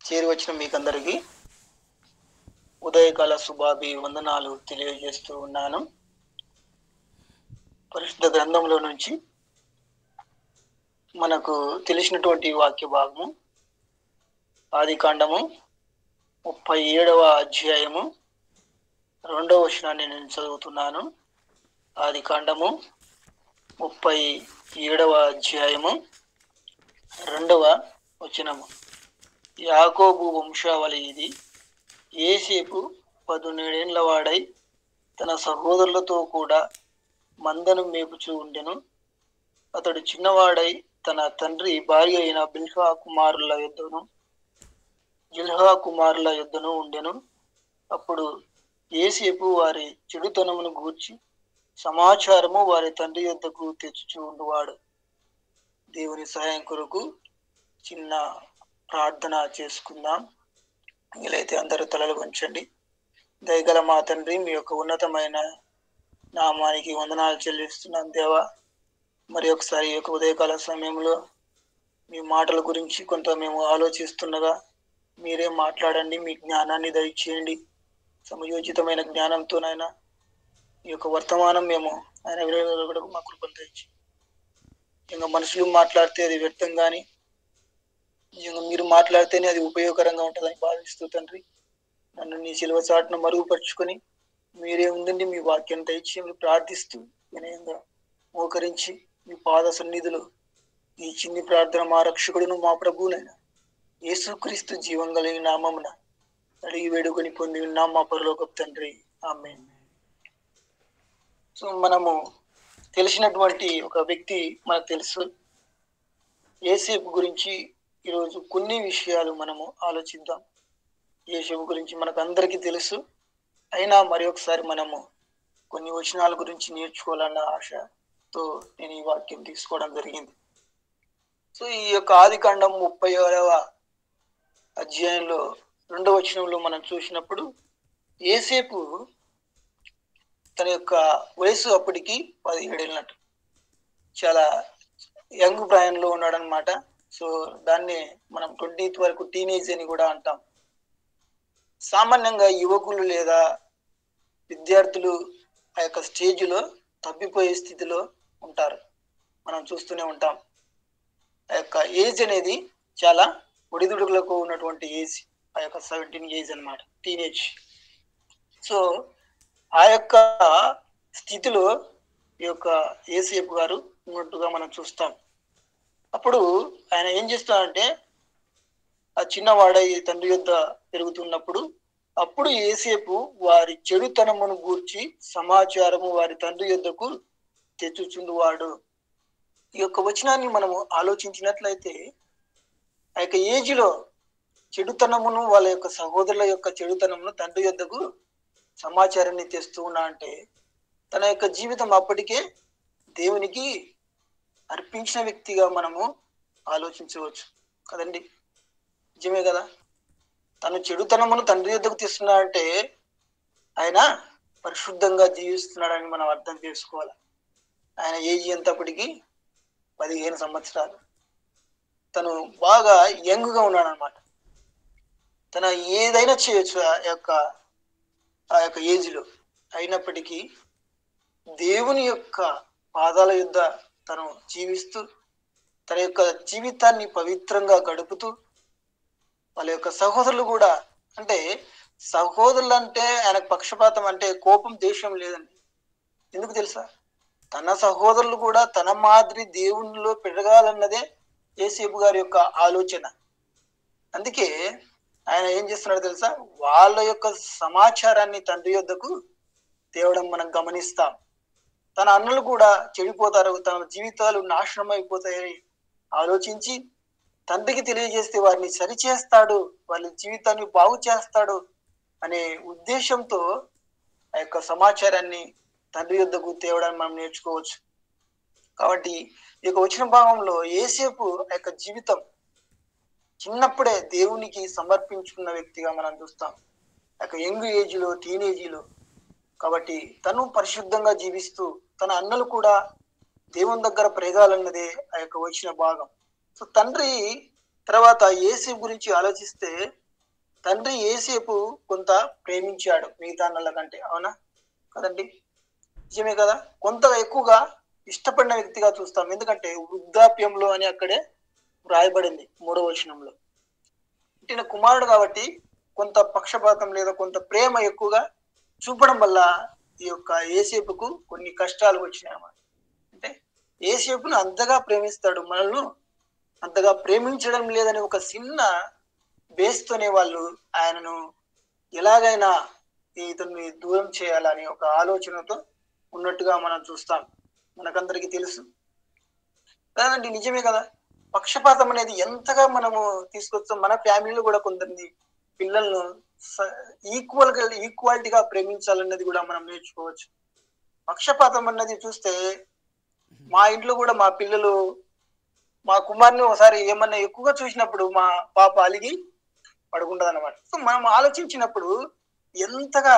చేరి వచ్చిన మీకందరికీ ఉదయకాల శుభాభివందనాలు తెలియజేస్తూ ఉన్నాను. పరిశుద్ధ గ్రంథంలో నుంచి మనకు తెలిసినటువంటి వాక్య భాగము ఆదికాండము 37వ అధ్యాయము 2వ వచనాన్ని నేను చదువుతున్నాను. ఆదికాండము 37వ అధ్యాయము 2వ వచనము. యాకోబు వంశావళి ఇది. యోసేపు 17 వాడై తన సహోదరులతో కూడా మందను మేపుచూ ఉండెను. అతడు చిన్నవాడై తన తండ్రి భార్య అయిన జిల్హా కుమారుల యొద్దను ఉండెను. అప్పుడు యోసేపు వారి చెడుతనమును గూర్చి సమాచారము వారి తండ్రి యొద్దకు తెచ్చుచూ ఉండువాడు. దేవుని సహాయం కొరకు చిన్న ప్రార్థన చేసుకుందాం. వీలైతే అందరూ తలలు వంచండి. దయగల మా తండ్రి, మీ యొక్క ఉన్నతమైన నామానికి వందనాలు చెల్లిస్తున్నాం దేవా. మరి ఒకసారి ఈ యొక్క ఉదయకాల సమయంలో మీ మాటల గురించి కొంత మేము ఆలోచిస్తుండగా మీరే మాట్లాడండి, మీ జ్ఞానాన్ని దయచేయండి. సమయోచితమైన జ్ఞానంతోనైనా ఈ యొక్క వర్తమానం మేము ఆయన విలువలకు మా కృపను తెచ్చి ఇంకా మనుషులు మాట్లాడితే అది వ్యర్థం, కానీ మీరు మాట్లాడితేనే అది ఉపయోగకరంగా ఉంటుందని భావిస్తూ తండ్రి, నన్ను నీ శిలువ చాటును మరుగుపరుచుకొని మీరే ఉండండి. మీ వాక్యం దయచేసి ప్రార్థిస్తూ వినయంగా మోకరించి మీ పాద సన్నిధిలో ఈ చిన్ని ప్రార్థన మా రక్షకుడును మా ప్రభువునైనా యేసుక్రీస్తు జీవం కలిగిన నామమున అడిగి వేడుకొని పొంది ఉన్నాం మా పరలోకపు తండ్రి, ఆమేన్. సో మనము తెలిసినటువంటి ఒక వ్యక్తి మనకు తెలుసు. యోసేపు గురించి ఈరోజు కొన్ని విషయాలు మనము ఆలోచిద్దాం. యోసేపు గురించి మనకు అందరికీ తెలుసు, అయినా మరి ఒకసారి మనము కొన్ని వచనాల గురించి నేర్చుకోవాలన్న ఆశతో నేను ఈ వాక్యం తీసుకోవడం జరిగింది. సో ఈ యొక్క ఆదికాండం 36వ అధ్యాయంలో 2వ వచనంలో మనం చూసినప్పుడు యోసేపు తన యొక్క వయసు అప్పటికి 17 ఏళ్ళన్నట్టు, చాలా యంగ్ ప్రాయంలో ఉన్నాడనమాట. సో దాన్ని మనం 20th వరకు టీనేజ్ అని కూడా అంటాం. సామాన్యంగా యువకులు లేదా విద్యార్థులు ఆ యొక్క స్టేజ్లో తప్పిపోయే స్థితిలో ఉంటారు, మనం చూస్తూనే ఉంటాం. ఆ యొక్క ఏజ్ అనేది చాలా ఒడిదుడుకులకు ఉన్నటువంటి ఏజ్, ఆ యొక్క 17 ఏజ్ అనమాట, టీనేజ్. సో ఆ యొక్క స్థితిలో ఈ యొక్క యోసేపు గారు ఉన్నట్టుగా మనం చూస్తాం. అప్పుడు ఆయన ఏం చేస్తాడంటే, ఆ చిన్నవాడై తండ్రి యొద్ద పెరుగుతున్నప్పుడు అప్పుడు యోసేపు వారి చెడుతనమును గూర్చి సమాచారము వారి తండ్రి యొద్దకు తెచ్చుచుండువాడు. ఈ యొక్క వచనాన్ని మనము ఆలోచించినట్లయితే ఆ యొక్క ఏజ్లో చెడుతనమును, వాళ్ళ యొక్క సహోదరుల యొక్క చెడుతనమును తండ్రి యొద్దకు సమాచారాన్ని తెస్తూ ఉన్నా అంటే తన యొక్క జీవితం అప్పటికే దేవునికి అర్పించిన వ్యక్తిగా మనము ఆలోచించవచ్చు కదండి. నిజమే కదా. తను చెడుతనమును తండ్రి యొద్దకు తెస్తున్నాడంటే ఆయన పరిశుద్ధంగా జీవిస్తున్నాడని మనం అర్థం చేసుకోవాలి. ఆయన ఏజ్ ఎంతప్పటికీ 15 సంవత్సరాలు. తను బాగా యంగ్గా ఉన్నాడు అనమాట. తన ఏదైనా చేయొచ్చు ఆ యొక్క ఏజ్లో. అయినప్పటికీ దేవుని యొక్క పాదాల యొద్ద తను జీవిస్తూ తన యొక్క జీవితాన్ని పవిత్రంగా గడుపుతూ వాళ్ళ యొక్క సహోదరులు కూడా, అంటే సహోదరులు అంటే ఆయనకు పక్షపాతం అంటే కోపం, ద్వేషం లేదండి. ఎందుకు తెలుసా? తన సహోదరులు కూడా తన మాదిరి దేవునిలో పెరగాలన్నదే యోసేపు గారి యొక్క ఆలోచన. అందుకే ఆయన ఏం చేస్తున్నాడో తెలుసా? వాళ్ళ యొక్క సమాచారాన్ని తండ్రి యొద్దకు తేవడం మనం గమనిస్తాం. తన అన్నలు కూడా చెడిపోతారు, తన జీవితాలు నాశనం అయిపోతాయని ఆలోచించి తండ్రికి తెలియజేస్తే వారిని సరిచేస్తాడు, వాళ్ళ జీవితాన్ని బాగు చేస్తాడు అనే ఉద్దేశంతో ఆ యొక్క సమాచారాన్ని తండ్రి యొద్దకు తేవడాన్ని మనం నేర్చుకోవచ్చు. కాబట్టి ఈ యొక్క వచన భాగంలో యోసేపు ఆ యొక్క జీవితం చిన్నప్పుడే దేవునికి సమర్పించుకున్న వ్యక్తిగా మనం చూస్తాం, ఆ యొక్క యంగ్ ఏజ్లో, టీనేజీలో. కాబట్టి తను పరిశుద్ధంగా జీవిస్తూ తన అన్నలు కూడా దేవుని దగ్గర పెరగాలన్నదే ఆ యొక్క వచ్చిన భాగం. సో తండ్రి తర్వాత ఏసేపు గురించి ఆలోచిస్తే తండ్రి ఏసేపు కొంత ప్రేమించాడు మిగతా అన్నల కంటే, అవునా కదండి? నిజమే కదా. కొంత ఎక్కువగా ఇష్టపడిన వ్యక్తిగా చూస్తాం, ఎందుకంటే వృద్ధాప్యంలో అని అక్కడే వ్రాయబడింది 3వ వచనంలో. పుట్టిన కుమారుడు కాబట్టి కొంత పక్షపాతం లేదా కొంత ప్రేమ ఎక్కువగా చూపడం వల్ల ఈ యొక్క ఏసేపుకు కొన్ని కష్టాలు వచ్చినాయి అన్నమాట. అంటే ఏసేపును అంతగా ప్రేమిస్తాడు, మనల్ని అంతగా ప్రేమించడం లేదని ఒక చిన్న బేస్తోనే వాళ్ళు ఆయనను ఎలాగైనా ఇతన్ని దూరం చేయాలని ఒక ఆలోచనతో ఉన్నట్టుగా మనం చూస్తాం. మనకందరికీ తెలుసు కదండి, నిజమే కదా. పక్షపాతం అనేది ఎంతగా మనము తీసుకొస్తాం. మన ఫ్యామిలీలో కూడా కొందరిని పిల్లలను ఈక్వాలిటీగా ప్రేమించాలన్నది కూడా మనం నేర్చుకోవచ్చు. పక్షపాతం అన్నది చూస్తే మా ఇంట్లో కూడా మా పిల్లలు, మా కుమార్ని ఒకసారి ఏమన్నా ఎక్కువగా చూసినప్పుడు మా పాప అలిగి పడుకుంటది అనమాట. సో మనం ఆలోచించినప్పుడు ఎంతగా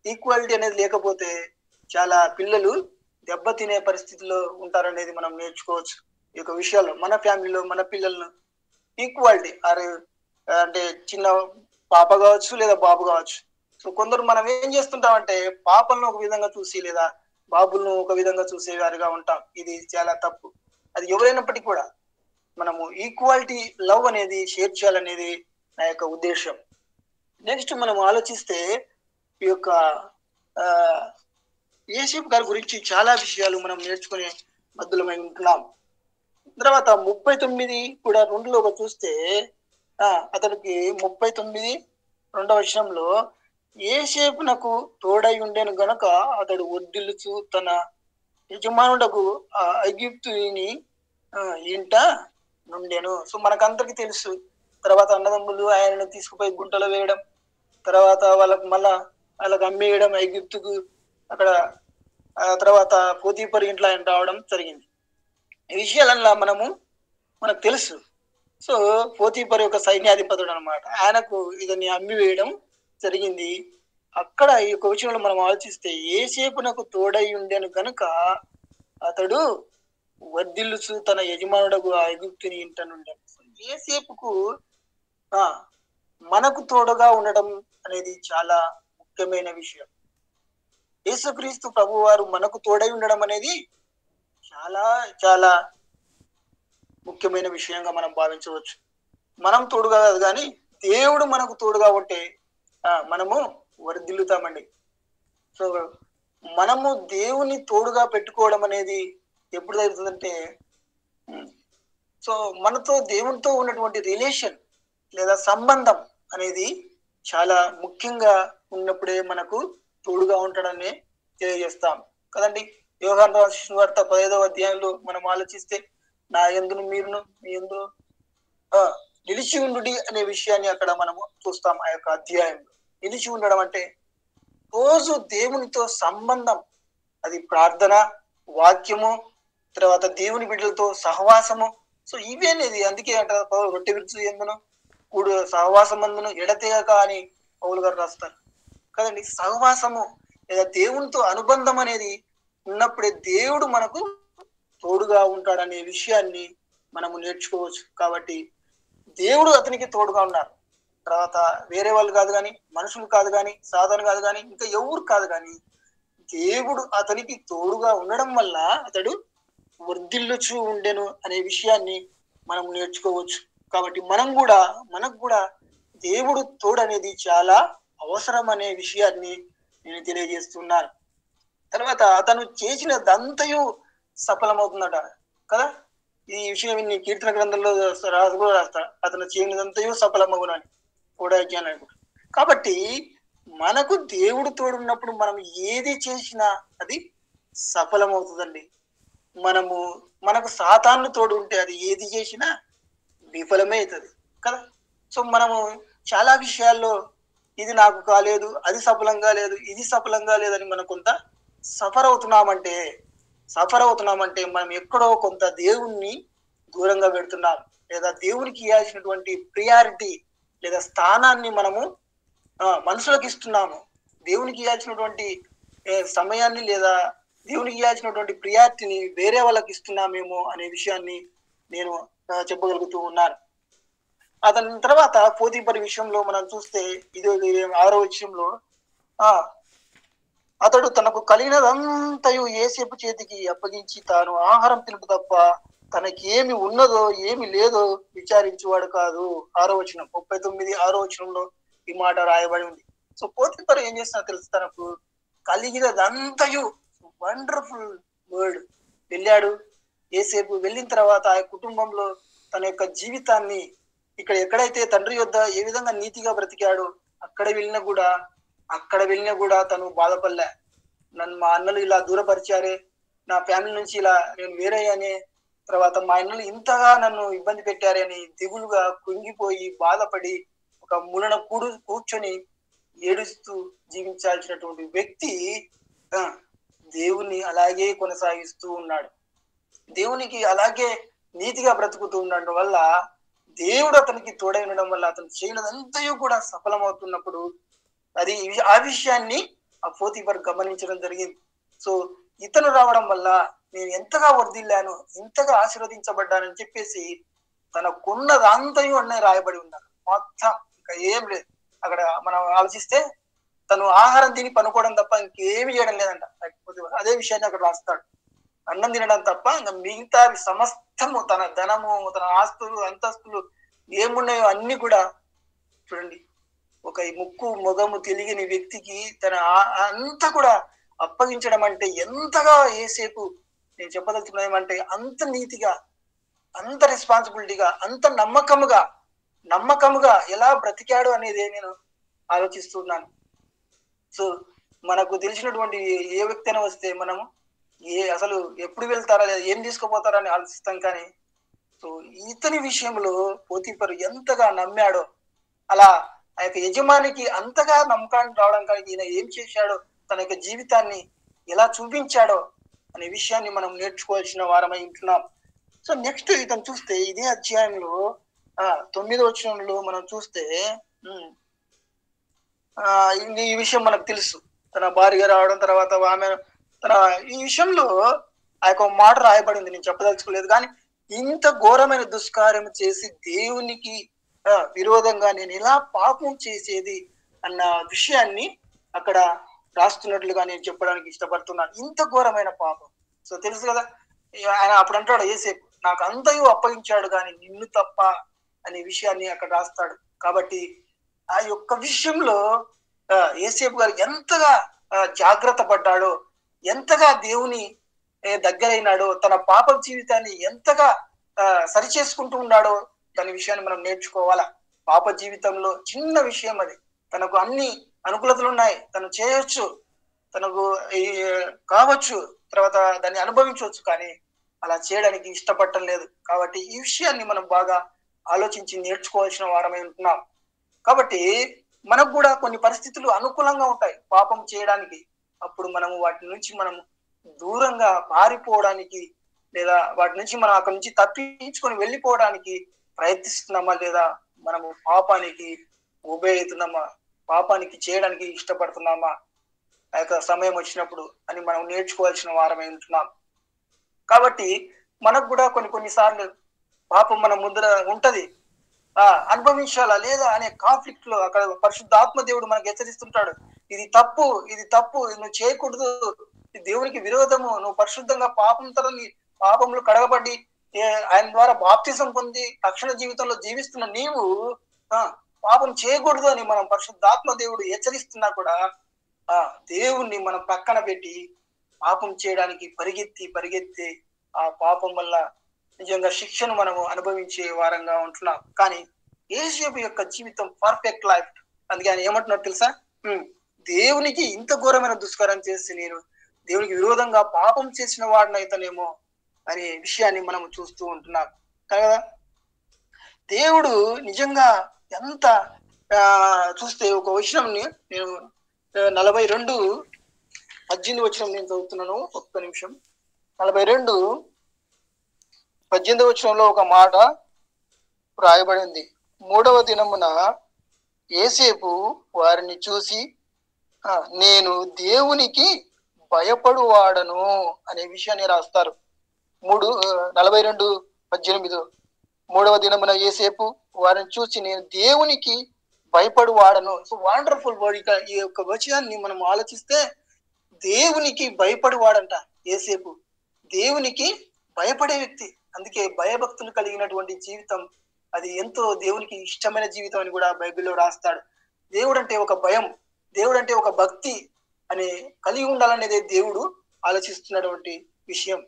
ఈక్వాలిటీ అనేది లేకపోతే చాలా పిల్లలు దెబ్బతినే పరిస్థితిలో ఉంటారనేది మనం నేర్చుకోవచ్చు. ఈ యొక్క విషయాల్లో మన ఫ్యామిలీలో మన పిల్లలను ఈక్వాలిటీ అంటే చిన్న పాప కావచ్చు లేదా బాబు కావచ్చు. సో కొందరు మనం ఏం చేస్తుంటామంటే పాపలను ఒక విధంగా చూసి లేదా బాబులను ఒక విధంగా చూసేవారుగా ఉంటాం. ఇది చాలా తప్పు. అది ఎవరైనప్పటికీ కూడా మనము ఈక్వాలిటీ లవ్ అనేది షేర్ చేయాలనేది నా యొక్క ఉద్దేశం. నెక్స్ట్ మనం ఆలోచిస్తే ఈ యొక్క యేసేపు గారి గురించి చాలా విషయాలు మనం నేర్చుకునే మధ్యలోమై ఉంటున్నాం. తర్వాత 39 కూడా 2లో చూస్తే అతనికి 39 2వ వచనంలో యేసేపునకు తోడై ఉండేను గనక అతడు వర్ధిల్లుచు తన యజమానుడకు ఐగుప్తుని ఇంట నుండెను. సో మనకందరికి తెలుసు. తర్వాత అన్నదమ్ములు ఆయనను తీసుకుపోయి గుంటలో వేయడం, తర్వాత వాళ్ళకు అమ్మేయడం ఐగుప్తుకు, అక్కడ తర్వాత పోతీఫరు ఇంట్లో ఆయన రావడం జరిగింది. ఈ విషయాలన్నా మనకు తెలుసు. సో పోతీఫరు యొక్క సైన్యాధిపతుడు అనమాట, ఆయనకు ఇదని అమ్మి వేయడం జరిగింది. అక్కడ ఈ యొక్క విషయంలో మనం ఆలోచిస్తే యేసేపునకు తోడై ఉండేను కనుక అతడు వర్ధిల్లుచు తన యజమానుడకు ఐగుప్తుని ఇంట నుండెను. యేసేపుకు మనకు తోడుగా ఉండడం అనేది చాలా ముఖ్యమైన విషయం. యేసుక్రీస్తు ప్రభు వారు మనకు తోడై ఉండడం అనేది చాలా చాలా ముఖ్యమైన విషయంగా మనం భావించవచ్చు. మనం తోడుగా కాదు కానీ దేవుడు మనకు తోడుగా ఉంటే మనము వర్ధిల్లుతామండి. సో మనము దేవుని తోడుగా పెట్టుకోవడం అనేది ఎప్పుడు జరుగుతుందంటే, సో మనతో దేవునితో ఉన్నటువంటి రిలేషన్ లేదా సంబంధం అనేది చాలా ముఖ్యంగా ఉన్నప్పుడే మనకు తోడుగా ఉంటాడని తెలియజేస్తాం కదండి. యోహాను రాసిన వార్త 15వ అధ్యాయంలో మనం ఆలోచిస్తే నా యందును మీరును మీ యందు నిలిచి ఉండుడి అనే విషయాన్ని అక్కడ మనము చూస్తాం. ఆ యొక్క అధ్యాయంలో నిలిచి ఉండడం అంటే రోజు దేవునితో సంబంధం, అది ప్రార్థన, వాక్యము, తర్వాత దేవుని బిడ్డలతో సహవాసము. సో ఇవే అనేది అందుకే అంటారు రొట్టె విరుచు ఎందును కూడు సహవాసం అందును ఎడతెగక అని పౌలు గారు రాస్తారు కదండి. సహవాసము లేదా దేవునితో అనుబంధం అనేది ఉన్నప్పుడే దేవుడు మనకు తోడుగా ఉంటాడనే విషయాన్ని మనము నేర్చుకోవచ్చు. కాబట్టి దేవుడు అతనికి తోడుగా ఉన్నారు. తర్వాత వేరే వాళ్ళు కాదు కానీ, మనుషులు కాదు కానీ, సాధన కాదు కానీ, ఇంకా ఎవరు కాదు కానీ దేవుడు అతనికి తోడుగా ఉండడం వల్ల అతడు వర్ధిల్లుచు ఉండెను అనే విషయాన్ని మనం నేర్చుకోవచ్చు. కాబట్టి మనకు కూడా దేవుడు తోడు అనేది చాలా అవసరం అనే విషయాన్ని నేను తెలియజేస్తున్నాను. తర్వాత అతను చేసినదంతయు సఫలమవుతుందట కదా. ఈ విషయం కీర్తన గ్రంథంలో రాస్తాడు, అతను చేయనిదంతయు సఫలమగునని కూడా అనుకుంటా. కాబట్టి మనకు దేవుడు తోడున్నప్పుడు మనం ఏది చేసినా అది సఫలమవుతుందండి. మనకు సాతాను తోడు ఉంటే అది ఏది చేసినా విఫలమే అవుతుంది కదా. సో మనము చాలా విషయాల్లో ఇది నాకు కాలేదు, అది సఫలంగా లేదు, ఇది సఫలంగా లేదని మనం కొంత సఫర్ అవుతున్నామంటే మనం ఎక్కడో కొంత దేవుణ్ణి దూరంగా పెడుతున్నాం, లేదా దేవునికి ఇవ్వాల్సినటువంటి ప్రియారిటీ లేదా స్థానాన్ని మనము మనుషులకు ఇస్తున్నాము. దేవునికి ఇవ్వాల్సినటువంటి సమయాన్ని లేదా దేవునికి ఇవ్వాల్సినటువంటి ప్రియారిటీని వేరే వాళ్ళకి ఇస్తున్నామేమో అనే విషయాన్ని నేను చెప్పగలుగుతూ ఉన్నాను. అతని తర్వాత పోతీఫరు విషయంలో మనం చూస్తే ఇది 6వ వచనంలో అతడు తనకు కలిగినదంతయు యోసేపు చేతికి అప్పగించి తాను ఆహారం తినుట తప్ప తనకి ఏమి ఉన్నదో ఏమి లేదో విచారించేవాడు కాదు. 6వ వచనం 39 6వ వచనంలో ఈ మాట రాయబడి ఉంది. సో పోతీఫరు ఏం చేస్తున్నా తెలుసు, తనకు కలిగినదంతయు వండర్ఫుల్ వర్డ్ వెళ్ళాడు. యోసేపు వెళ్ళిన తర్వాత ఆ కుటుంబంలో తన యొక్క జీవితాన్ని ఇక్కడ ఎక్కడైతే తండ్రి యొద్ద ఏ విధంగా నీతిగా బ్రతికాడో అక్కడ వెళ్ళినా కూడా తను బాధపడలే. నన్ను మా అన్నలు ఇలా దూరపరిచారే, నా ఫ్యామిలీ నుంచి ఇలా నేను వేరయ్యానే, తర్వాత మా అన్నలు ఇంతగా నన్ను ఇబ్బంది పెట్టారే అని దిగులుగా కుంగిపోయి బాధపడి ఒక మూలన కూర్చొని ఏడుస్తూ జీవించాల్సినటువంటి వ్యక్తి దేవుణ్ణి అలాగే కొనసాగిస్తూ ఉన్నాడు. దేవునికి అలాగే నీతిగా బ్రతుకుతూ ఉండడం వల్ల దేవుడు అతనికి తోడై ఉండడం వల్ల అతను చేయనదంతయు కూడా సఫలమవుతున్నప్పుడు ఆ విషయాన్ని ఆ పోతీఫరు గమనించడం జరిగింది. సో ఇతను రావడం వల్ల నేను ఎంతగా వర్ధిల్లాను, ఎంతగా ఆశీర్వదించబడ్డానని చెప్పేసి తనకున్నదంతయు అన్నీ రాయబడి ఉన్నారు. మొత్తం ఇంకా ఏం లేదు. అక్కడ మనం ఆలోచిస్తే తను ఆహారం తిని పనుకోవడం తప్ప ఇంకేమి చేయడం లేదంట. అదే విషయాన్ని అక్కడ రాస్తాడు. అన్నం తినడం తప్ప ఇంకా మిగతా సమస్తము, తన ధనము, తన ఆస్తులు అంతస్తులు ఏమున్నాయో అన్ని కూడా చూడండి, ఒక ముక్కు మొగము తెలియని వ్యక్తికి తన అంతా కూడా అప్పగించడం అంటే ఎంతగా యోసేపు, నేను చెప్పదలుచుకున్నా ఏమంటే అంత నీతిగా, అంత రెస్పాన్సిబిలిటీగా, అంత నమ్మకముగా ఎలా బ్రతికాడు అనేది నేను ఆలోచిస్తున్నాను. సో మనకు తెలిసినటువంటి ఏ వ్యక్తి అయినా వస్తే మనము అసలు ఎప్పుడు వెళ్తారా లేదా ఏం తీసుకుపోతారా అని ఆలోచిస్తాం. కానీ సో ఇతని విషయంలో పోతీఫరు ఎంతగా నమ్మాడో, అలా ఆ యొక్క యజమానికి అంతగా నమ్మకాన్ని రావడం కానీ ఈయన ఏం చేశాడో, తన యొక్క జీవితాన్ని ఎలా చూపించాడో అనే విషయాన్ని మనం నేర్చుకోవాల్సిన వారమై ఉంటున్నాం. సో నెక్స్ట్ ఇతను చూస్తే ఇదే అధ్యాయంలో 9వ వచనంలో మనం చూస్తే ఈ విషయం మనకు తెలుసు. తన భార్య రావడం తర్వాత ఆమె ఈ విషయంలో ఆ యొక్క మాట రాయబడింది, నేను చెప్పదలుచుకోలేదు. కానీ ఇంత ఘోరమైన దుష్కార్యం చేసి దేవునికి విరోధంగా నేను ఎలా పాపం చేసేది అన్న విషయాన్ని అక్కడ రాస్తున్నట్లుగా నేను చెప్పడానికి ఇష్టపడుతున్నాను. ఇంత ఘోరమైన పాపం. సో తెలుసు కదా, ఆయన అప్పుడు అంటాడు యోసేపు, నాకు అంతయు అప్పగించాడు కానీ నిన్ను తప్ప అనే విషయాన్ని అక్కడ రాస్తాడు. కాబట్టి ఆ యొక్క విషయంలో యోసేపు గారు ఎంతగా జాగ్రత్త పడ్డాడో, ఎంతగా దేవుని దగ్గరైనాడో, తన పాప జీవితాన్ని ఎంతగా సరిచేసుకుంటూ ఉన్నాడో దాని విషయాన్ని మనం నేర్చుకోవాలా. పాప జీవితంలో చిన్న విషయం అది, తనకు అన్ని అనుకూలతలు ఉన్నాయి, తను చేయొచ్చు, తనకు కావచ్చు, తర్వాత దాన్ని అనుభవించవచ్చు, కానీ అలా చేయడానికి ఇష్టపడటం లేదు. కాబట్టి ఈ విషయాన్ని మనం బాగా ఆలోచించి నేర్చుకోవాల్సిన వారమై ఉంటున్నాం. కాబట్టి మనకు కూడా కొన్ని పరిస్థితులు అనుకూలంగా ఉంటాయి పాపం చేయడానికి. అప్పుడు మనము వాటి నుంచి మనం దూరంగా పారిపోవడానికి, లేదా వాటి నుంచి మనం అక్కడి నుంచి తప్పించుకొని వెళ్ళిపోవడానికి ప్రయత్నిస్తున్నామా, లేదా మనము పాపానికి ఒబే అవుతున్నామా, పాపానికి చేయడానికి ఇష్టపడుతున్నామా ఆ యొక్క సమయం వచ్చినప్పుడు అని మనం నేర్చుకోవాల్సిన వారమై ఉంటున్నాం. కాబట్టి మనకు కూడా కొన్నిసార్లు పాపం మన ముందర ఉంటది, అనుభవించాలా లేదా అనే కాన్ఫ్లిక్ట్ లో అక్కడ పరిశుద్ధాత్మ దేవుడు మనకు హెచ్చరిస్తుంటాడు. ఇది తప్పు, నువ్వు చేయకూడదు, దేవునికి విరోధము, నువ్వు పరిశుద్ధంగా పాపంలో కడగబడి ఆయన ద్వారా బాప్తిసం పొంది రక్షణ జీవితంలో జీవిస్తున్న నీవు పాపం చేయకూడదు అని మనం పరిశుద్ధాత్మ దేవుడు హెచ్చరిస్తున్నా కూడా దేవుణ్ణి మనం పక్కన పెట్టి పాపం చేయడానికి పరిగెత్తి ఆ పాపం వల్ల నిజంగా శిక్షను మనము అనుభవించే వారంగా ఉంటున్నాం. కానీ యోసేపు యొక్క జీవితం పర్ఫెక్ట్ లైఫ్. అందుకే ఆయన ఏమంటున్నారు తెలుసా, దేవునికి ఇంత ఘోరమైన దుష్కారం చేసి నేను దేవునికి విరోధంగా పాపం చేసిన వాడినైతేనేమో అనే విషయాన్ని మనం చూస్తూ ఉంటున్నాం కదా. దేవుడు నిజంగా ఎంత చూస్తే ఒక వచనంని నేను 42:18 వచనం నేను చదువుతున్నాను, ఒక్క నిమిషం. 42:18 వచనంలో ఒక మాట రాయబడింది. 3వ దినమున యోసేపు వారిని చూసి నేను దేవునికి భయపడువాడను అనే విషయాన్ని రాస్తారు. 42:18 18 3వ దినమున యేసేపు వారిని చూసి నేను దేవునికి భయపడు వాడను. So wonderful word. ఇక ఈ యొక్క వచనాన్ని మనం ఆలోచిస్తే దేవునికి భయపడి వాడంట యేసేపు. దేవునికి భయపడే వ్యక్తి. అందుకే భయభక్తులు కలిగినటువంటి జీవితం అది ఎంతో దేవునికి ఇష్టమైన జీవితం అని కూడా బైబిల్లో రాస్తాడు. దేవుడు అంటే ఒక భయం, దేవుడు అంటే ఒక భక్తి అని కలిగి ఉండాలనేదే దేవుడు ఆలోచిస్తున్నటువంటి విషయం.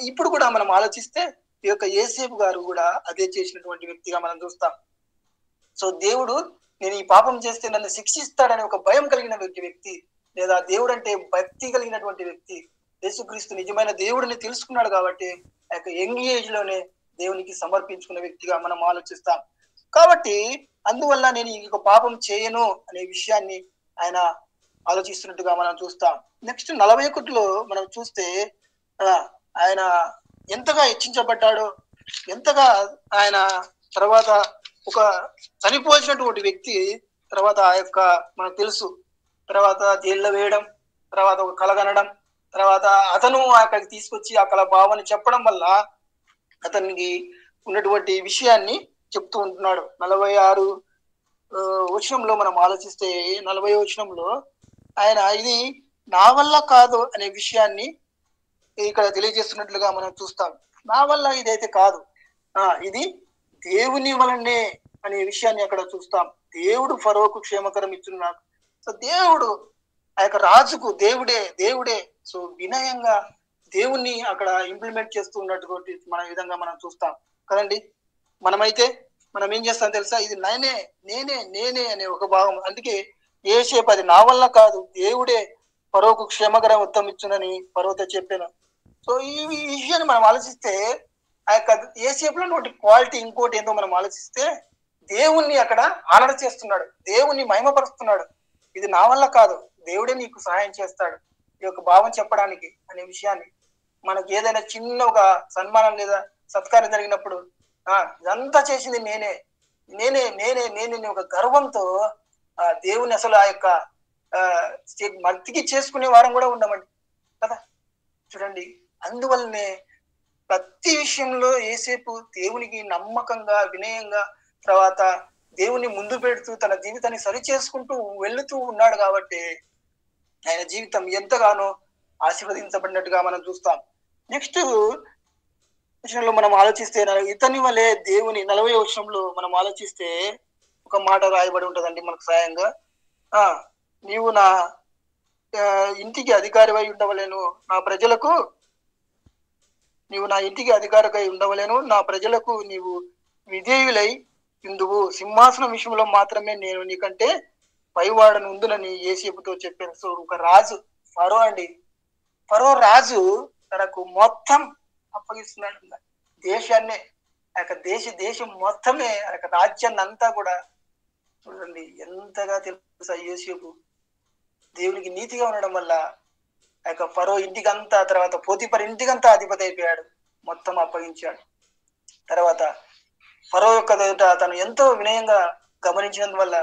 ఇప్పుడు కూడా మనం ఆలోచిస్తే ఈ యొక్క యేసేపు గారు కూడా అదే చేసినటువంటి వ్యక్తిగా మనం చూస్తాం. సో దేవుడు నేను ఈ పాపం చేస్తే నన్ను శిక్షిస్తాడని ఒక భయం కలిగిన వ్యక్తి, లేదా దేవుడు అంటే భక్తి కలిగినటువంటి వ్యక్తి, యేసుక్రీస్తు నిజమైన దేవుడిని తెలుసుకున్నాడు కాబట్టి ఆ యొక్క యంగ్ ఏజ్ లోనే దేవునికి సమర్పించుకున్న వ్యక్తిగా మనం ఆలోచిస్తాం. కాబట్టి అందువల్ల నేను ఇంకొక పాపం చేయను అనే విషయాన్ని ఆయన ఆలోచిస్తున్నట్టుగా మనం చూస్తాం. నెక్స్ట్ 41లో మనం చూస్తే ఆయన ఎంతగా హెచ్చించబడ్డాడో, ఎంతగా ఆయన తర్వాత ఒక చనిపోల్సినటువంటి వ్యక్తి తర్వాత ఆ యొక్క మనకు తెలుసు, తర్వాత జైల్లో వేయడం, తర్వాత ఒక కలగనడం, తర్వాత అతను అక్కడికి తీసుకొచ్చి ఆ కళ భావాన్ని చెప్పడం వల్ల అతనికి ఉన్నటువంటి విషయాన్ని చెప్తూ ఉంటున్నాడు. 46 వచనంలో మనం ఆలోచిస్తే 40వ వచనంలో ఆయన ఇది నా వల్ల కాదు అనే విషయాన్ని ఇక్కడ తెలియజేస్తున్నట్లుగా మనం చూస్తాం. నా వల్ల ఇదైతే కాదు, ఇది దేవుని వలనే అనే విషయాన్ని అక్కడ చూస్తాం. దేవుడు ఫరోకు క్షేమకరం ఇచ్చున్నాడు. సో దేవుడు ఆ యొక్క రాజుకు దేవుడే సో వినయంగా దేవుణ్ణి అక్కడ ఇంప్లిమెంట్ చేస్తూ ఉన్నటువంటి మన విధంగా మనం చూస్తాం కదండి. మనమైతే మనం ఏం చేస్తాం తెలుసా, ఇది నేనే అనే ఒక భాగం. అందుకే యేసేపు అది నా వల్ల కాదు, దేవుడే ఫరోకు క్షేమకరం ఉత్తమిచ్చునని ఫరోతో చెప్పాను. సో ఈ విషయాన్ని మనం ఆలోచిస్తే ఆ యొక్క యేసేపులో క్వాలిటీ ఇంకోటి ఏందో మనం ఆలోచిస్తే దేవుణ్ణి అక్కడ ఆనర్ చేస్తున్నాడు, దేవుణ్ణి మహిమపరుస్తున్నాడు. ఇది నా వల్ల కాదు, దేవుడే నీకు సహాయం చేస్తాడు ఈ యొక్క భావం చెప్పడానికి అనే విషయాన్ని. మనకి ఏదైనా చిన్న ఒక సన్మానం లేదా సత్కారం జరిగినప్పుడు ఇదంతా చేసింది నేనే ఒక గర్వంతో దేవుని అసలు ఆ యొక్క మర్తికి చేసుకునే వారం కూడా ఉండమండి కదా. చూడండి, అందువల్లనే ప్రతి విషయంలో యేసేపు దేవునికి నమ్మకంగా వినయంగా తర్వాత దేవుని ముందు పెడుతూ తన జీవితాన్ని సరి చేసుకుంటూ వెళుతూ ఉన్నాడు కాబట్టి ఆయన జీవితం ఎంతగానో ఆశీర్వదించబడినట్టుగా మనం చూస్తాం. నెక్స్ట్ విషయంలో మనం ఆలోచిస్తే ఇతని వలె దేవుని 40వ వచనంలో మనం ఆలోచిస్తే ఒక మాట రాయబడి ఉంటుందండి మనకు సాయంగా. నీవు నా ఇంటికి అధికారివై ఉండవలేను, నీవు నా ఇంటికి అధికారికై ఉండవలేను, నా ప్రజలకు నీవు విధేయులై ఇందువు, సింహాసనం విషయంలో మాత్రమే నేను నీకంటే పైవాడను ఉందునని యేసేపుతో చెప్పాను. సో ఒక రాజు ఫరో రాజు తనకు మొత్తం అప్పగిస్తున్నాడు దేశాన్నే, ఆ యొక్క దేశం మొత్తమే ఆ యొక్క రాజ్యాన్ని అంతా కూడా. చూడండి ఎంతగా తెలుసా యేసేపు దేవునికి నీతిగా ఉండడం వల్ల ఆ యొక్క ఫరో ఇంటికంతా, తర్వాత పోతిఫర్ ఇంటికంతా అధిపతి అయిపోయాడు, మొత్తం అప్పగించాడు. తర్వాత ఫరో యొక్క తను ఎంతో వినయంగా గమనించినందువల్ల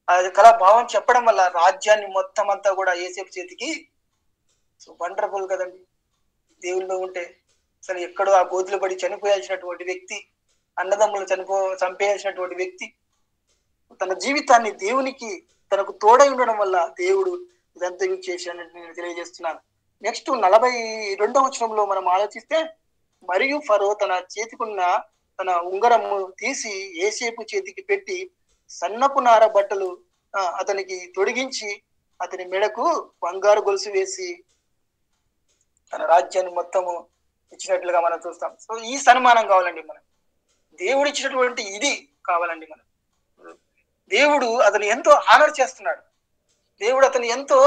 ఆ కళ భావం చెప్పడం వల్ల రాజ్యాన్ని మొత్తం అంతా కూడా యేసేపు చేతికి. సో వండర్ఫుల్ కదండి. దేవుల్లో ఉంటే అసలు ఎక్కడో ఆ గోతులు పడి చనిపోయాల్సినటువంటి వ్యక్తి, అన్నదమ్ములు చంపేయాల్సినటువంటి వ్యక్తి తన జీవితాన్ని దేవునికి తనకు తోడై ఉండడం వల్ల దేవుడు ఇదంతా చేశానని నేను తెలియజేస్తున్నాను. నెక్స్ట్ 42వ వచనంలో మనం ఆలోచిస్తే మరియు ఫరో తన చేతికున్న తన ఉంగరము తీసి యేసేపు చేతికి పెట్టి సన్నపు నార బట్టలు అతనికి తొడిగించి అతని మెడకు బంగారు గొలుసు వేసి తన రాజ్యాన్ని మొత్తము ఇచ్చినట్లుగా మనం చూస్తాం. సో ఈ సన్మానం కావాలండి మనం, దేవుడు ఇచ్చినటువంటి ఇది కావాలండి మనం. దేవుడు అతను ఎంతో ఆనర్ చేస్తున్నాడు, దేవుడు అతను ఎంతో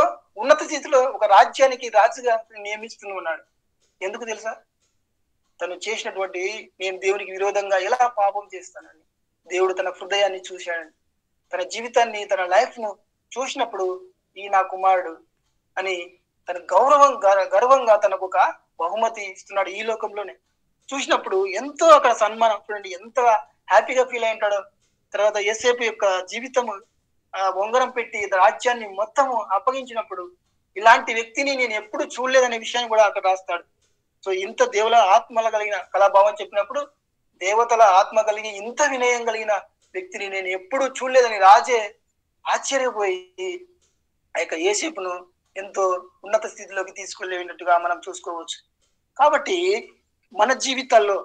ఉన్నత స్థితిలో ఒక రాజ్యానికి రాజుగా నియమిస్తూ ఉన్నాడు. ఎందుకు తెలుసా, తను చేసినటువంటి నేను దేవునికి విరోధంగా ఎలా పాపం చేస్తానని దేవుడు తన హృదయాన్ని చూశాడని, తన జీవితాన్ని తన లైఫ్ ను చూసినప్పుడు ఈ నా కుమారుడు అని తన గర్వంగా తనకు ఒక బహుమతి ఇస్తున్నాడు ఈ లోకంలోనే. చూసినప్పుడు ఎంతో అక్కడ సన్మానం, చూడండి ఎంత హ్యాపీగా ఫీల్ అయి ఉంటాడో. తర్వాత యేసేపు యొక్క జీవితము ఉంగరం పెట్టి రాజ్యాన్ని మొత్తము అప్పగించినప్పుడు ఇలాంటి వ్యక్తిని నేను ఎప్పుడు చూడలేదనే విషయాన్ని కూడా అక్కడ రాస్తాడు. సో ఇంత దేవుల ఆత్మల కలిగిన కళాభావం చెప్పినప్పుడు దేవతల ఆత్మ కలిగి ఇంత వినయం కలిగిన వ్యక్తిని నేను ఎప్పుడూ చూడలేదని రాజే ఆశ్చర్యపోయి ఆ యొక్క యోసేపును ఎంతో ఉన్నత స్థితిలోకి తీసుకెళ్ళినట్టుగా మనం చూసుకోవచ్చు. కాబట్టి మన జీవితాల్లో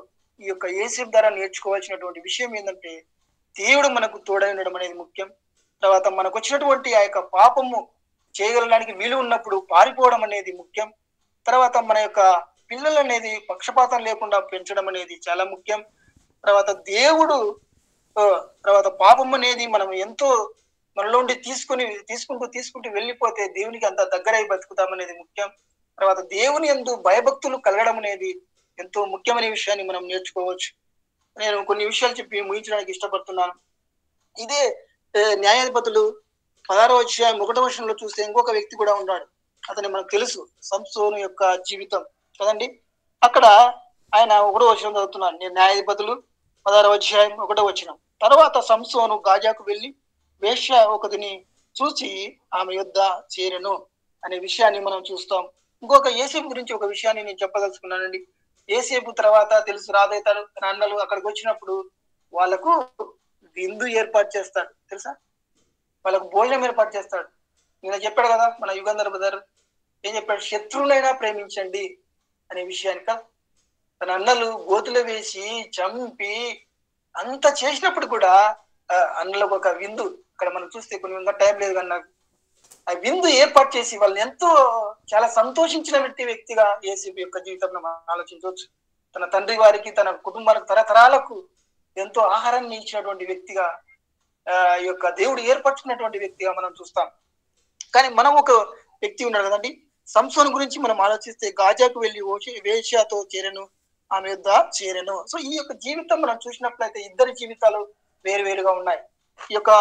ఈ యొక్క యోసేపు ద్వారా నేర్చుకోవాల్సినటువంటి విషయం ఏంటంటే, దేవుడు మనకు తోడై ఉండడం అనేది ముఖ్యం. తర్వాత మనకు వచ్చినటువంటి ఆ యొక్క పాపము చేయగలడానికి వీలు ఉన్నప్పుడు పారిపోవడం అనేది ముఖ్యం. తర్వాత మన యొక్క పిల్లలు అనేది పక్షపాతం లేకుండా పెంచడం అనేది చాలా ముఖ్యం. తర్వాత దేవుడు తర్వాత పాపం అనేది మనం ఎంతో మనలో ఉండి తీసుకుంటూ వెళ్ళిపోతే దేవునికి అంత దగ్గరై బతుకుతాం అనేది ముఖ్యం. తర్వాత దేవుని యందు భయభక్తులు కలగడం అనేది ఎంతో ముఖ్యమైన విషయాన్ని మనం నేర్చుకోవచ్చు. నేను కొన్ని విషయాలు చెప్పి ముగించడానికి ఇష్టపడుతున్నాను. ఇదే న్యాయాధిపతులు 16వ అధ్యాయం 1వ వచనంలో చూస్తే ఇంకొక వ్యక్తి కూడా ఉన్నాడు. అతని మనకు తెలుసు, సంసోను యొక్క జీవితం కదండి. అక్కడ ఆయన 1వ వచనం చదువుతున్నాను. నేను న్యాయాధిపతులు 16వ అధ్యాయం 1వ వచనం. తర్వాత సంసోను గాజాకు వెళ్ళి వేశ్య ఒకటిని చూసి ఆమె యొద్ద చేరెను అనే విషయాన్ని మనం చూస్తాం. ఇంకొక యోసేపు గురించి ఒక విషయాన్ని నేను చెప్పదలుచుకున్నానండి. యోసేపు తర్వాత తెలుసు, రాధేతాడు తన అన్నలు అక్కడికి వచ్చినప్పుడు వాళ్ళకు విందు ఏర్పాటు చేస్తాడు. తెలుసా, వాళ్ళకు భోజనం ఏర్పాటు చేస్తాడు. నేను చెప్పాడు కదా మన యుగంధర్ బ్రదర్ ఏం చెప్పాడు, శత్రువులైనా ప్రేమించండి అనే విషయాన్ని కదా. తన అన్నలు గోతులు వేసి చంపి అంత చేసినప్పుడు కూడా అన్నలకు ఒక విందు, ఇక్కడ మనం చూస్తే కొన్ని టైం లేదు కానీ నాకు ఆ విందు ఏర్పాటు చేసి వాళ్ళని ఎంతో చాలా సంతోషించిన వ్యక్తిగా యేసేపు యొక్క జీవితంలో మనం ఆలోచించవచ్చు. తన తండ్రి వారికి తన కుటుంబానికి తరతరాలకు ఎంతో ఆహారాన్ని ఇచ్చినటువంటి వ్యక్తిగా ఈ యొక్క దేవుడు ఏర్పరచుకున్నటువంటి వ్యక్తిగా మనం చూస్తాం. కానీ మనం ఒక వ్యక్తి ఉన్నాడు కదండి, సంసోను గురించి మనం ఆలోచిస్తే గాజాకు వెళ్ళి వేశ్యతో చేరెను, ఆమె యొద్ద చేరెను. సో ఈ యొక్క జీవితం మనం చూసినట్లయితే ఇద్దరి జీవితాలు వేరువేరుగా ఉన్నాయి. ఈ యొక్క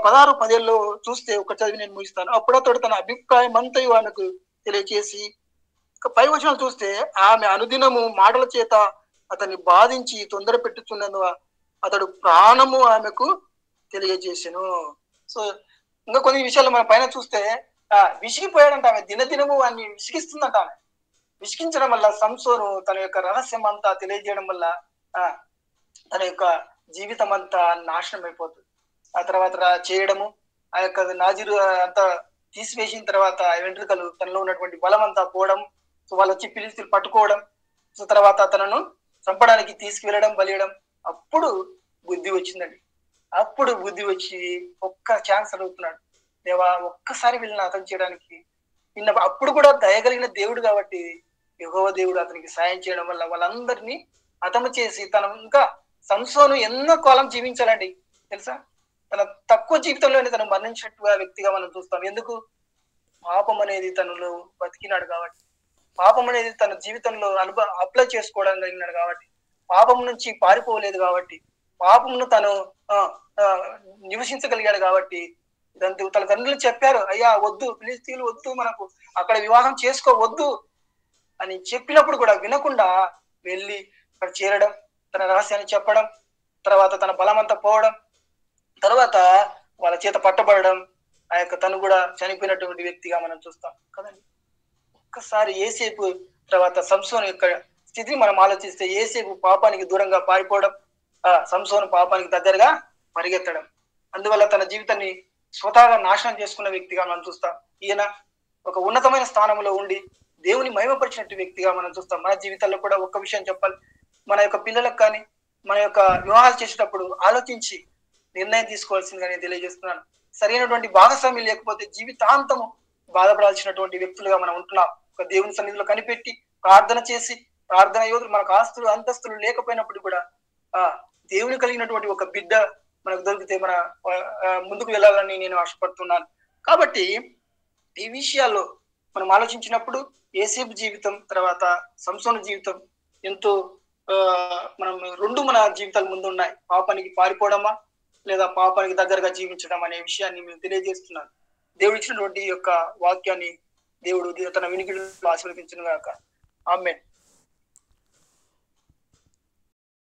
16-17 చూస్తే ఒక చదివి నేను ముగిస్తాను. అప్పుడతడు తన అభిప్రాయం అంతయు ఆమెకు తెలియచేసి, పై వచనాలు చూస్తే ఆమె అనుదినము మాటల చేత అతన్ని బాధించి తొందర పెట్టుచున్నందు అతడు ప్రాణము ఆమెకు తెలియజేసెను. సో ఇంకా కొన్ని విషయాలు మన పైన చూస్తే విసిగిపోయాడంట. ఆమె దినదినము వాడిని విసిగిస్తుందంట. ఆమె విసిగించడం వల్ల సంసోను తన యొక్క రహస్యం అంతా తెలియజేయడం వల్ల తన యొక్క జీవితం అంతా నాశనం అయిపోతుంది. ఆ తర్వాత చేయడము, ఆ యొక్క నాజీరు అంతా తీసివేసిన తర్వాత వెంట్రుకలు తనలో ఉన్నటువంటి బలం అంతా పోవడం, సో వాళ్ళు వచ్చి పిలిచి పట్టుకోవడం, సో తర్వాత తనను చంపడానికి తీసుకువెళ్ళడం, బలియడం. అప్పుడు బుద్ధి వచ్చిందండి. అప్పుడు బుద్ధి వచ్చి ఒక్క ఛాన్స్ అడుగుతున్నాడు, దేవా ఒక్కసారి వీళ్ళని అతం చేయడానికి. అప్పుడు కూడా దయగలిగిన దేవుడు కాబట్టి యెహోవా దేవుడు అతనికి సాయం చేయడం వల్ల వాళ్ళందరినీ హతము చేసి తను ఇంకా సంసోను ఎన్నో కాలం జీవించాలండి. తెలుసా, తన తక్కువ జీవితంలోనే తను మరణించినట్టుగా వ్యక్తిగా మనం చూస్తాం. ఎందుకు? పాపం అనేది తనలో బతికినాడు కాబట్టి, పాపం అనేది తన జీవితంలో అప్లై చేసుకోవడం కలిగినాడు కాబట్టి, పాపం నుంచి పారిపోలేదు కాబట్టి, పాపమును తను నివసించగలిగాడు కాబట్టి. తన తండ్రులు చెప్పారు, అయ్యా వద్దు, ఫిలిస్తీయులు వద్దు, మనకు అక్కడ వివాహం చేసుకోవద్దు అని చెప్పినప్పుడు కూడా వినకుండా వెళ్ళి అక్కడ చేరడం, తన రహస్యాన్ని చెప్పడం, తర్వాత తన బలమంతా పోవడం, తర్వాత వాళ్ళ చేత పట్టబడడం, ఆ యొక్క తను కూడా చనిపోయినటువంటి వ్యక్తిగా మనం చూస్తాం కదండి. ఒక్కసారి యోసేపు తర్వాత సంసోను యొక్క స్థితిని మనం ఆలోచిస్తే, యోసేపు పాపానికి దూరంగా పారిపోవడం, సంసోను పాపానికి దగ్గరగా పరిగెత్తడం, అందువల్ల తన జీవితాన్ని స్వతహాగా నాశనం చేసుకున్న వ్యక్తిగా మనం చూస్తాం. ఈయన ఒక ఉన్నతమైన స్థానంలో ఉండి దేవుని మహిమపరిచినట్టు వ్యక్తిగా మనం చూస్తాం. మన జీవితాల్లో కూడా ఒక్క విషయం చెప్పాలి, మన యొక్క పిల్లలకు కానీ మన యొక్క వివాహాలు చేసేటప్పుడు ఆలోచించి నిర్ణయం తీసుకోవాల్సిందిగా నేను తెలియజేస్తున్నాను. సరైనటువంటి భాగస్వామ్యం లేకపోతే జీవితాంతము బాధపడాల్సినటువంటి వ్యక్తులుగా మనం ఉంటున్నాం. ఒక దేవుని సన్నిధిలో కనిపెట్టి ప్రార్థన చేసి, ప్రార్థన యోధులు మనకు ఆస్తులు అంతస్తులు లేకపోయినప్పుడు కూడా దేవుని కలిగినటువంటి ఒక బిడ్డ మనకు దొరికితే మన ముందుకు వెళ్ళాలని నేను ఆశపడుతున్నాను. కాబట్టి ఈ విషయాల్లో మనం ఆలోచించినప్పుడు యోసేపు జీవితం తర్వాత సంసోను జీవితం ఎంతో మనం రెండు మన జీవితాలు ముందు ఉన్నాయి. పాపానికి పారిపోవడమా లేదా పాపానికి దగ్గరగా జీవించడం అనే విషయాన్ని మేము తెలియజేస్తున్నాను. దేవుడు ఇచ్చినటువంటి యొక్క వాక్యాన్ని దేవుడు తన వినికిడిలో ఆశీర్వదించును గాక. ఆమేన్.